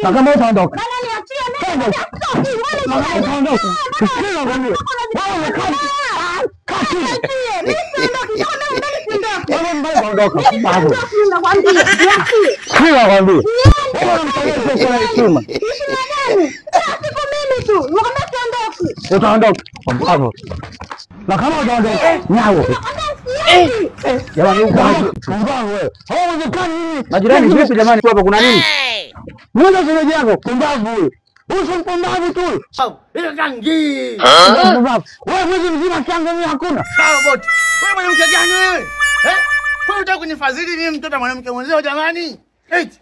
Na kama utaondoka. Bana niachie mimi. Utaondoka. Sikiliza kwambie. Wewe kati. Wewe mbaya utaondoka. Babu. Nakwambia, niachie. Sikiliza kwambie. Wewe mtakaye kwa heshima. Heshima gani? Siku mimi tu. Nakwambia siondoki. Utaondoka. Babu. Na kama utaondoka, nyawo. Jamani uko pumbavu wewe. Hauwezekani nini? Majirani vipi jamani hapa kuna nini? Mmoja shemeji yako pumbavu wewe. Uso mpumbavu tu. Ile kangi. Pumbavu. Wewe mwezi mzima kiango mimi hakuna. Sawa boti. Wewe mwanamke gani wewe? Kwa unataka kunifadhili mimi mtoto mwanamke mwenzio jamani? Eti.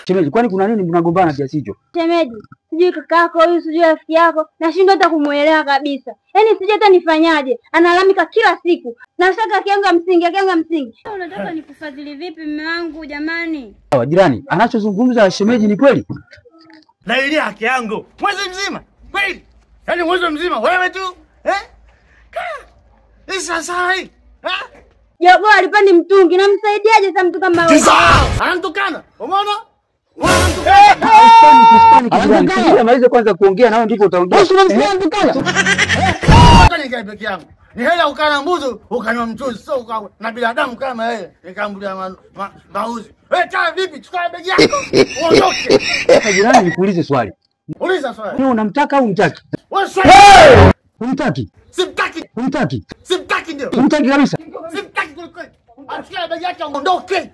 Shemeji kwani kuna nini mnagombana kiasi hicho? Shemeji, sijui kakako huyu sijui rafiki yako, nashindwa hata kumuelewa kabisa. Yaani sijui hata nifanyaje. Analalamika kila siku. Nataka kianga msingi. Unataka nikufadhili vipi mume wangu jamani? Sawa jirani, anachozungumza shemeji ni kweli? Na ile haki yangu. Mwezi mzima. Kweli? Yaani mwezi mzima wewe tu? Sasa hii. Jogo alipani mtungi na msaidiaje sasa mtu kama wewe? Anamtukana. Umeona? Anamtukana. Maliza kwanza kuongea nao ndipo utaongea. Wewe unamsikia anamtukana? Hata nikae peke yangu. Ni hela ukana mbuzi, ukanywa mchuzi, sio ukawa na binadamu kama yeye. Nikambulia mauzi. Wewe taa vipi? Chukua begi yako. Uondoke. Sasa jirani nikuulize swali. Uliza swali. Wewe unamtaka au umtaki? Wewe swali. Umtaki? Simtaki. Umtaki? Simtaki ndio. Umtaki kabisa? Simtaki kweli. Achukua begi yako uondoke.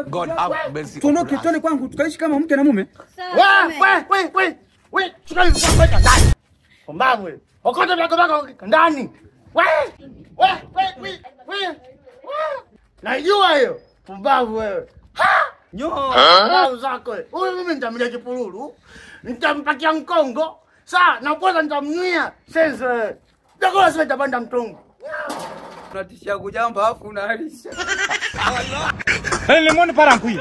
God have mercy. Tuondoke tuone kwangu tukaishi kama mke na mume. Wewe, chukua hiyo kwenda ndani. Pumbavu wewe. Okota vyako ndani. Wewe. Najua hiyo. Pumbavu wewe. Nyo zako wewe. Huyu mimi nitamlia kipululu. Nitampakia mkongo. Sawa, na kwanza nitamnyia. Sasa. Ndio sasa nitapanda mtongo. Unatishia kujamba afu unalisha. Ele muone para nkui.